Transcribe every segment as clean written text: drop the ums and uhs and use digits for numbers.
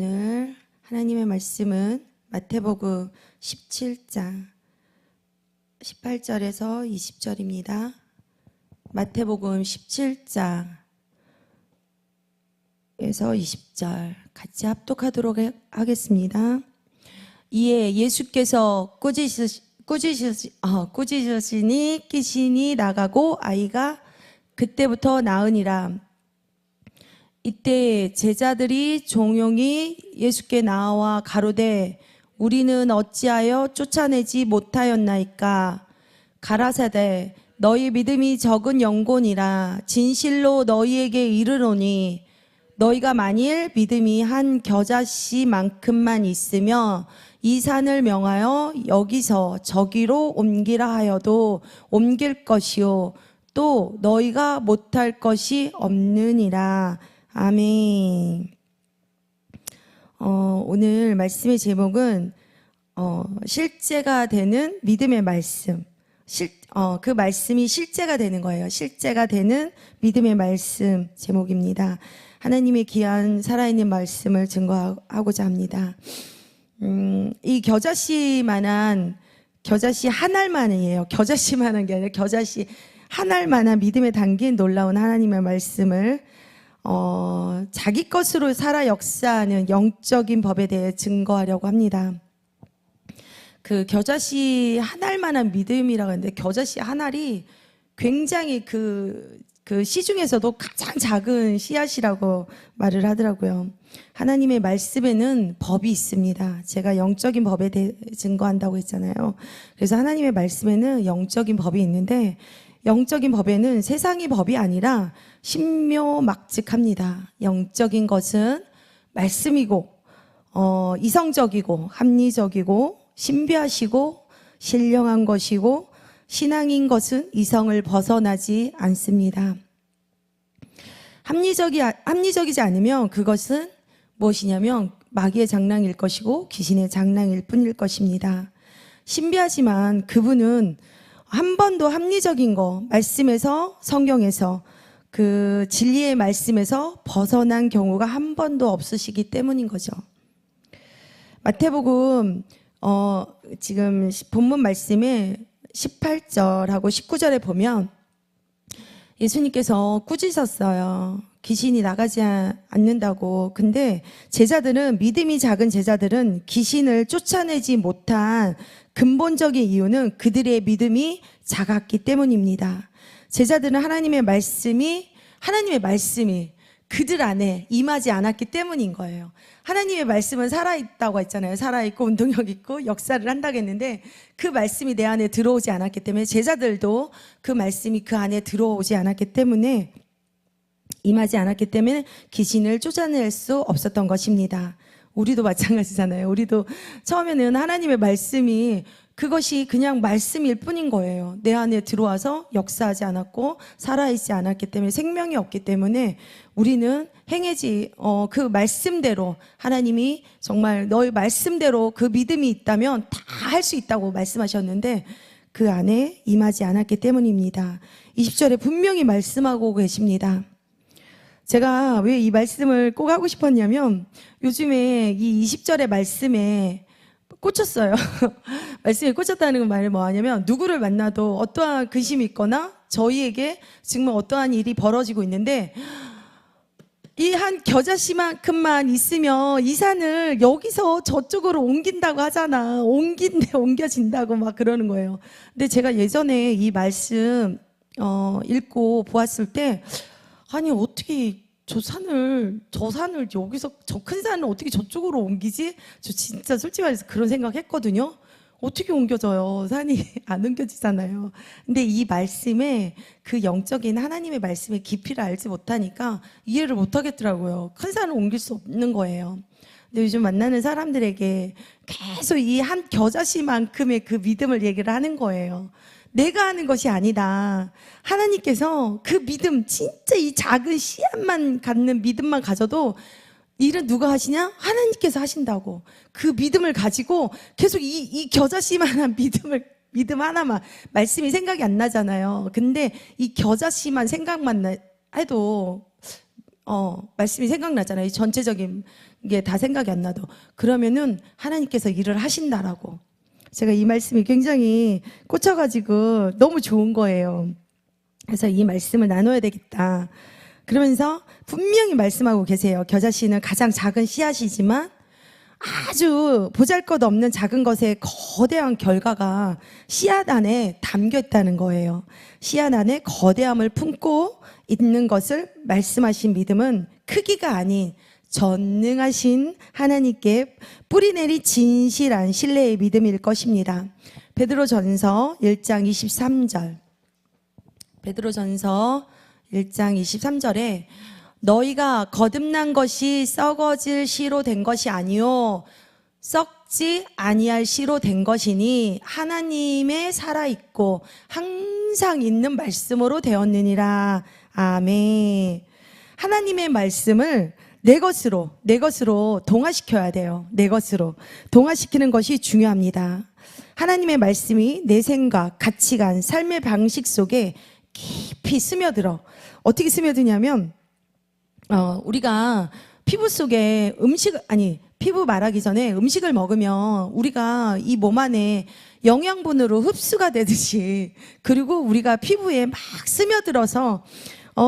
오늘 하나님의 말씀은 마태복음 17장 18절에서 20절입니다. 마태복음 17장에서 20절 같이 합독하도록 하겠습니다. 이에 예수께서 꾸짖으시니 귀신이 나가고 아이가 그때부터 나으니라. 이때 제자들이 종용이 예수께 나와 가로되 우리는 어찌하여 쫓아내지 못하였나이까. 가라사대 너희 믿음이 적은 영혼이라. 진실로 너희에게 이르노니 너희가 만일 믿음이 한 겨자씨만큼만 있으며 이 산을 명하여 여기서 저기로 옮기라 하여도 옮길 것이요 또 너희가 못할 것이 없느니라. 아멘. 오늘 말씀의 제목은 실제가 되는 믿음의 말씀. 그 말씀이 실제가 되는 거예요. 실제가 되는 믿음의 말씀 제목입니다. 하나님의 귀한 살아있는 말씀을 증거하고자 합니다. 이 겨자씨만한 겨자씨 한 알만이에요. 겨자씨만한 게 아니라 겨자씨 한 알만한 믿음에 담긴 놀라운 하나님의 말씀을 자기 것으로 살아 역사하는 영적인 법에 대해 증거하려고 합니다. 그 겨자씨 한 알만한 믿음이라고 하는데 겨자씨 한 알이 굉장히 그 씨 중에서도 가장 작은 씨앗이라고 말을 하더라고요. 하나님의 말씀에는 법이 있습니다. 제가 영적인 법에 대해 증거한다고 했잖아요. 그래서 하나님의 말씀에는 영적인 법이 있는데 영적인 법에는 세상의 법이 아니라 신묘막측합니다. 영적인 것은 말씀이고 이성적이고 합리적이고 신비하시고 신령한 것이고 신앙인 것은 이성을 벗어나지 않습니다. 합리적이지 않으면 그것은 무엇이냐면 마귀의 장난일 것이고 귀신의 장난일 뿐일 것입니다. 신비하지만 그분은 한 번도 합리적인 거, 말씀에서, 성경에서, 그 진리의 말씀에서 벗어난 경우가 한 번도 없으시기 때문인 거죠. 마태복음, 지금 본문 말씀에 18절하고 19절에 보면 예수님께서 꾸짖었어요. 귀신이 나가지 않는다고. 근데 제자들은, 믿음이 작은 제자들은 귀신을 쫓아내지 못한 근본적인 이유는 그들의 믿음이 작았기 때문입니다. 제자들은 하나님의 말씀이 그들 안에 임하지 않았기 때문인 거예요. 하나님의 말씀은 살아있다고 했잖아요. 살아있고 운동력 있고 역사를 한다고 했는데 그 말씀이 내 안에 들어오지 않았기 때문에 제자들도 그 말씀이 그 안에 들어오지 않았기 때문에 임하지 않았기 때문에 귀신을 쫓아낼 수 없었던 것입니다. 우리도 마찬가지잖아요. 우리도 처음에는 하나님의 말씀이 그것이 그냥 말씀일 뿐인 거예요. 내 안에 들어와서 역사하지 않았고 살아있지 않았기 때문에 생명이 없기 때문에 우리는 그 말씀대로 하나님이 정말 너의 말씀대로 그 믿음이 있다면 다 할 수 있다고 말씀하셨는데 그 안에 임하지 않았기 때문입니다. 20절에 분명히 말씀하고 계십니다. 제가 왜 이 말씀을 꼭 하고 싶었냐면 요즘에 이 20절의 말씀에 꽂혔어요. 말씀에 꽂혔다는 말이 뭐하냐면 누구를 만나도 어떠한 근심이 있거나 저희에게 정말 어떠한 일이 벌어지고 있는데 이 한 겨자씨만큼만 있으면 이 산을 여기서 저쪽으로 옮긴다고 하잖아. 옮겨진다고 막 그러는 거예요. 근데 제가 예전에 이 말씀 읽고 보았을 때 아니 어떻게 저 산을 여기서 저 큰 산을 어떻게 저쪽으로 옮기지? 저 진짜 솔직히 말해서 그런 생각했거든요. 어떻게 옮겨져요? 산이 안 옮겨지잖아요. 근데 이 말씀에 그 영적인 하나님의 말씀의 깊이를 알지 못하니까 이해를 못 하겠더라고요. 큰 산을 옮길 수 없는 거예요. 근데 요즘 만나는 사람들에게 계속 이 한 겨자씨만큼의 그 믿음을 얘기를 하는 거예요. 내가 하는 것이 아니다. 하나님께서 그 믿음, 진짜 이 작은 씨앗만 갖는 믿음만 가져도 일은 누가 하시냐? 하나님께서 하신다고. 그 믿음을 가지고 계속 이 겨자씨만한 믿음 하나만, 말씀이 생각이 안 나잖아요. 근데 이 겨자씨만 생각만 해도 말씀이 생각나잖아요. 이 전체적인 게 다 생각이 안 나도. 그러면은 하나님께서 일을 하신다라고. 제가 이 말씀이 굉장히 꽂혀가지고 너무 좋은 거예요. 그래서 이 말씀을 나눠야 되겠다. 그러면서 분명히 말씀하고 계세요. 겨자씨는 가장 작은 씨앗이지만 아주 보잘것없는 작은 것의 거대한 결과가 씨앗 안에 담겨 있다는 거예요. 씨앗 안에 거대함을 품고 있는 것을 말씀하신 믿음은 크기가 아닌 전능하신 하나님께 뿌리내리 진실한 신뢰의 믿음일 것입니다. 베드로전서 1장 23절. 베드로전서 1장 23절에 너희가 거듭난 것이 썩어질 씨로 된 것이 아니요 썩지 아니할 씨로 된 것이니 하나님의 살아있고 항상 있는 말씀으로 되었느니라. 아멘. 하나님의 말씀을 내 것으로 동화시켜야 돼요. 내 것으로 동화시키는 것이 중요합니다. 하나님의 말씀이 내 생각, 가치관, 삶의 방식 속에 깊이 스며들어. 어떻게 스며드냐면 우리가 피부 속에 피부 말하기 전에 음식을 먹으면 우리가 이 몸 안에 영양분으로 흡수가 되듯이, 그리고 우리가 피부에 막 스며들어서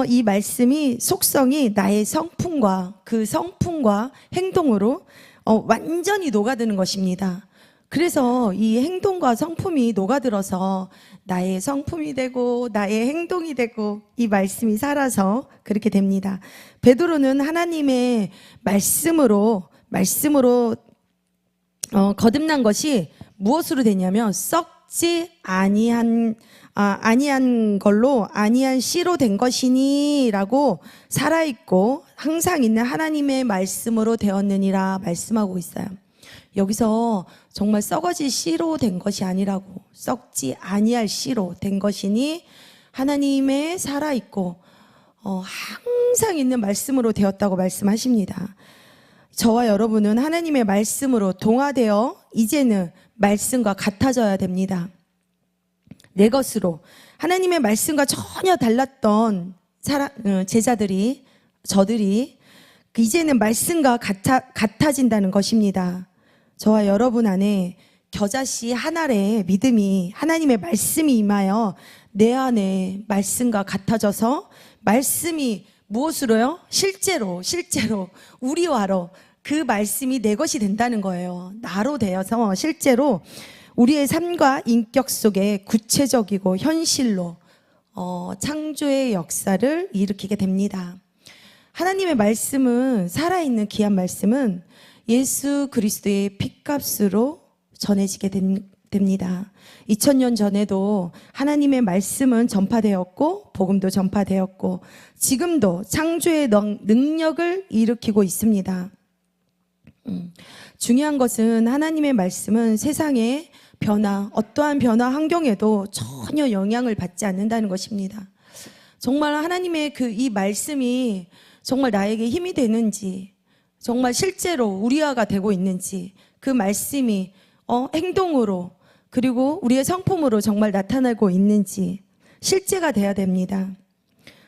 이 말씀이 속성이 나의 성품과 그 성품과 행동으로 완전히 녹아드는 것입니다. 그래서 이 행동과 성품이 녹아들어서 나의 성품이 되고 나의 행동이 되고 이 말씀이 살아서 그렇게 됩니다. 베드로는 하나님의 말씀으로 거듭난 것이 무엇으로 되냐면 썩지 아니한 걸로 아니한 씨로 된 것이니라고 살아있고 항상 있는 하나님의 말씀으로 되었느니라 말씀하고 있어요. 여기서 정말 썩어질 씨로 된 것이 아니라고, 썩지 아니할 씨로 된 것이니 하나님의 살아있고 항상 있는 말씀으로 되었다고 말씀하십니다. 저와 여러분은 하나님의 말씀으로 동화되어 이제는 말씀과 같아져야 됩니다. 내 것으로 하나님의 말씀과 전혀 달랐던 제자들이, 저들이 이제는 말씀과 같아진다는 것입니다. 저와 여러분 안에 겨자씨 한 알의 믿음이, 하나님의 말씀이 임하여 내 안에 말씀과 같아져서 말씀이 무엇으로요? 실제로 우리와로 그 말씀이 내 것이 된다는 거예요. 나로 되어서 실제로 우리의 삶과 인격 속에 구체적이고 현실로 창조의 역사를 일으키게 됩니다. 하나님의 말씀은, 살아있는 귀한 말씀은 예수 그리스도의 핏값으로 전해지게 됩니다. 2000년 전에도 하나님의 말씀은 전파되었고 복음도 전파되었고 지금도 창조의 능력을 일으키고 있습니다. 중요한 것은 하나님의 말씀은 세상의 변화, 어떠한 변화 환경에도 전혀 영향을 받지 않는다는 것입니다. 정말 하나님의 이 말씀이 정말 나에게 힘이 되는지, 정말 실제로 우리화가 되고 있는지, 그 말씀이 행동으로 그리고 우리의 성품으로 정말 나타나고 있는지 실제가 돼야 됩니다.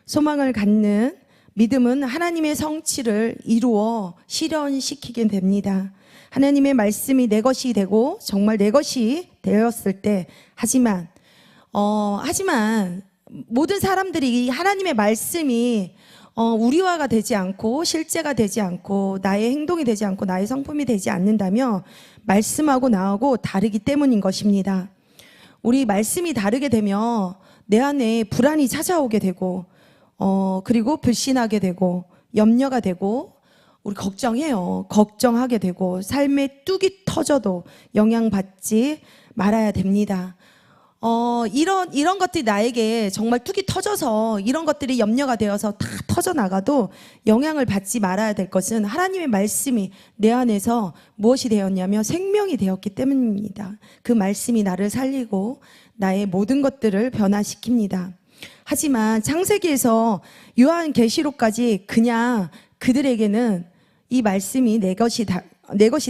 소망을 갖는 믿음은 하나님의 성취를 이루어 실현시키게 됩니다. 하나님의 말씀이 내 것이 되고 정말 내 것이 되었을 때, 하지만 모든 사람들이 하나님의 말씀이 우리화가 되지 않고 실제가 되지 않고 나의 행동이 되지 않고 나의 성품이 되지 않는다면 말씀하고 나하고 다르기 때문인 것입니다. 우리 말씀이 다르게 되면 내 안에 불안이 찾아오게 되고 그리고 불신하게 되고 염려가 되고 우리 걱정하게 되고 삶의 뚝이 터져도 영향받지 말아야 됩니다. 이런 것들이 나에게 정말 뚝이 터져서 이런 것들이 염려가 되어서 다 터져나가도 영향을 받지 말아야 될 것은 하나님의 말씀이 내 안에서 무엇이 되었냐면 생명이 되었기 때문입니다. 그 말씀이 나를 살리고 나의 모든 것들을 변화시킵니다. 하지만 창세기에서 요한계시록까지 그냥 그들에게는 이 말씀이 내 것이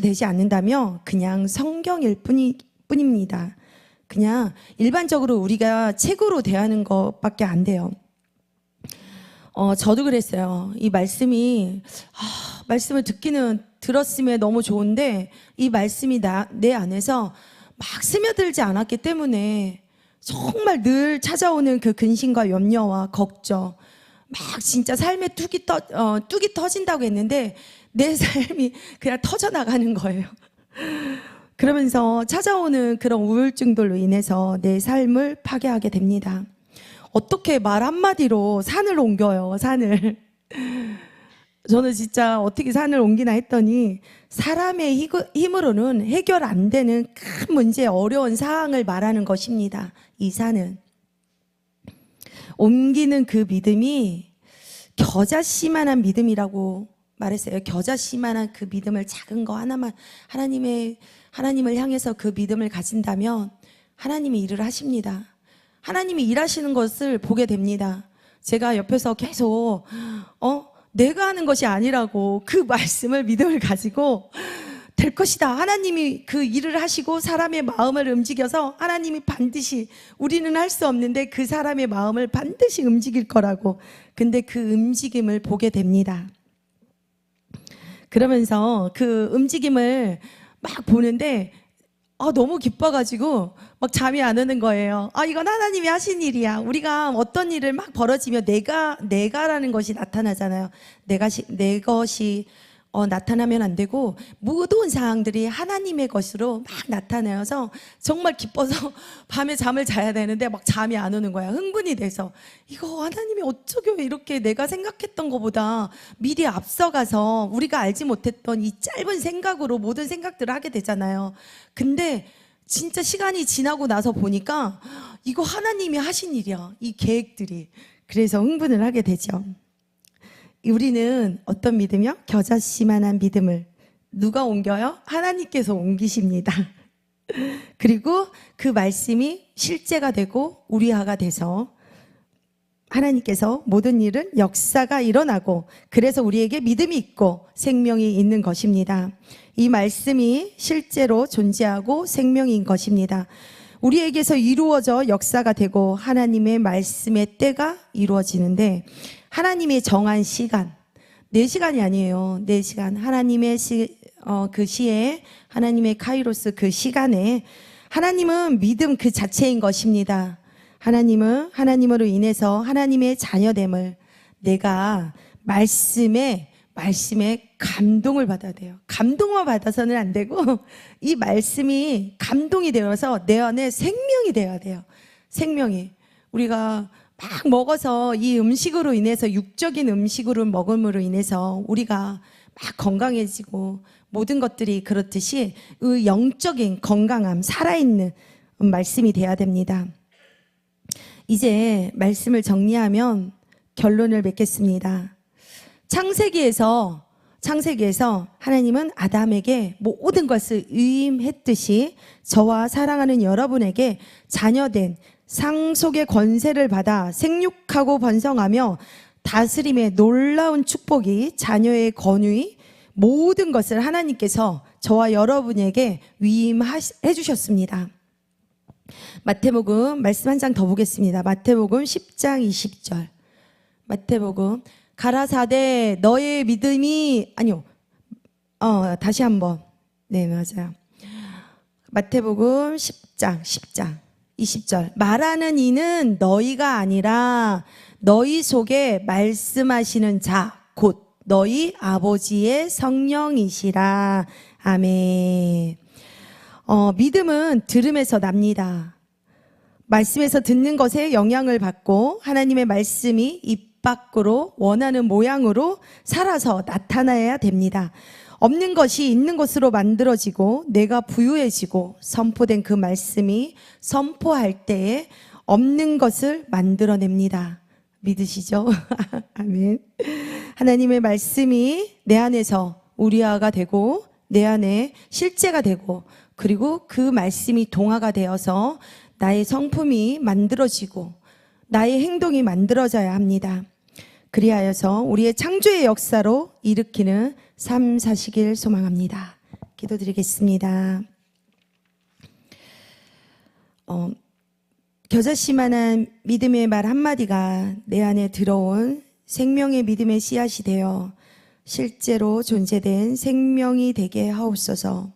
되지 않는다면 그냥 성경일 뿐입니다. 그냥 일반적으로 우리가 책으로 대하는 것밖에 안 돼요. 저도 그랬어요. 이 말씀이 말씀을 듣기는 들었으면 너무 좋은데 이 말씀이 내 안에서 막 스며들지 않았기 때문에 정말 늘 찾아오는 그 근심과 염려와 걱정, 막 진짜 삶의 뚝이 터진다고 했는데 내 삶이 그냥 터져나가는 거예요. 그러면서 찾아오는 그런 우울증들로 인해서 내 삶을 파괴하게 됩니다. 어떻게 말 한마디로 산을 옮겨요, 산을. 저는 진짜 어떻게 산을 옮기나 했더니 사람의 힘으로는 해결 안 되는 큰 문제, 어려운 사항을 말하는 것입니다. 이 산은. 옮기는 그 믿음이 겨자씨만한 믿음이라고 말했어요. 겨자씨만한 그 믿음을, 작은 거 하나만 하나님을 향해서 그 믿음을 가진다면 하나님이 일을 하십니다. 하나님이 일하시는 것을 보게 됩니다. 제가 옆에서 계속 내가 하는 것이 아니라고 그 말씀을, 믿음을 가지고 될 것이다. 하나님이 그 일을 하시고 사람의 마음을 움직여서 하나님이 반드시, 우리는 할 수 없는데 그 사람의 마음을 반드시 움직일 거라고. 근데 그 움직임을 보게 됩니다. 그러면서 그 움직임을 막 보는데 너무 기뻐가지고 막 잠이 안 오는 거예요. 이건 하나님이 하신 일이야. 우리가 어떤 일을 막 벌어지면 내가라는 것이 나타나잖아요. 내 것이 나타나면 안 되고 모든 사항들이 하나님의 것으로 막 나타나서 정말 기뻐서 밤에 잠을 자야 되는데 막 잠이 안 오는 거야. 흥분이 돼서 이거 하나님이 어쩌게 이렇게 내가 생각했던 것보다 미리 앞서가서 우리가 알지 못했던 이 짧은 생각으로 모든 생각들을 하게 되잖아요. 근데 진짜 시간이 지나고 나서 보니까 이거 하나님이 하신 일이야, 이 계획들이. 그래서 흥분을 하게 되죠. 우리는 어떤 믿음이요? 겨자씨만한 믿음을 누가 옮겨요? 하나님께서 옮기십니다. 그리고 그 말씀이 실제가 되고 우리화가 돼서 하나님께서 모든 일은 역사가 일어나고, 그래서 우리에게 믿음이 있고 생명이 있는 것입니다. 이 말씀이 실제로 존재하고 생명인 것입니다. 우리에게서 이루어져 역사가 되고 하나님의 말씀의 때가 이루어지는데, 하나님의 정한 시간, 내 시간이 아니에요. 내 시간, 하나님의 그 시에, 하나님의 카이로스 그 시간에 하나님은 믿음 그 자체인 것입니다. 하나님은 하나님으로 인해서 하나님의 자녀됨을, 내가 말씀에 감동을 받아야 돼요. 감동만 받아서는 안 되고 이 말씀이 감동이 되어서 내 안에 생명이 되어야 돼요. 생명이. 우리가 막 먹어서 이 음식으로 인해서, 육적인 음식으로 먹음으로 인해서 우리가 막 건강해지고 모든 것들이 그렇듯이 그 영적인 건강함, 살아있는 말씀이 돼야 됩니다. 이제 말씀을 정리하면 결론을 맺겠습니다. 창세기에서 하나님은 아담에게 모든 것을 위임했듯이 저와 사랑하는 여러분에게 자녀된 상속의 권세를 받아 생육하고 번성하며 다스림의 놀라운 축복이, 자녀의 권위, 모든 것을 하나님께서 저와 여러분에게 위임해 주셨습니다. 마태복음 말씀 한 장 더 보겠습니다. 마태복음 10장 20절. 마태복음, 가라사대 너의 믿음이, 다시 한번. 네, 맞아요. 마태복음 10장 20절. 말하는 이는 너희가 아니라 너희 속에 말씀하시는 자, 곧 너희 아버지의 성령이시라. 아멘. 믿음은 들음에서 납니다. 말씀에서 듣는 것에 영향을 받고 하나님의 말씀이 입 밖으로 원하는 모양으로 살아서 나타나야 됩니다. 없는 것이 있는 것으로 만들어지고 내가 부유해지고 선포된 그 말씀이 선포할 때에 없는 것을 만들어냅니다. 믿으시죠? 아멘. 하나님의 말씀이 내 안에서 우리화가 되고 내 안에 실제가 되고, 그리고 그 말씀이 동화가 되어서 나의 성품이 만들어지고 나의 행동이 만들어져야 합니다. 그리하여서 우리의 창조의 역사로 일으키는 삶 사시길 소망합니다. 기도드리겠습니다. 겨자씨만한 믿음의 말 한마디가 내 안에 들어온 생명의 믿음의 씨앗이 되어 실제로 존재된 생명이 되게 하옵소서.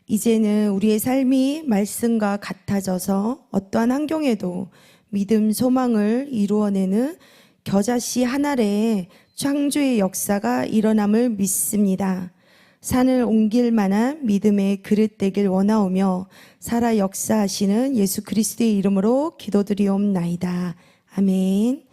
이제는 우리의 삶이 말씀과 같아져서 어떠한 환경에도 믿음, 소망을 이루어내는 겨자씨 한 알의 창조의 역사가 일어남을 믿습니다. 산을 옮길 만한 믿음의 그릇 되길 원하오며 살아 역사하시는 예수 그리스도의 이름으로 기도드리옵나이다. 아멘.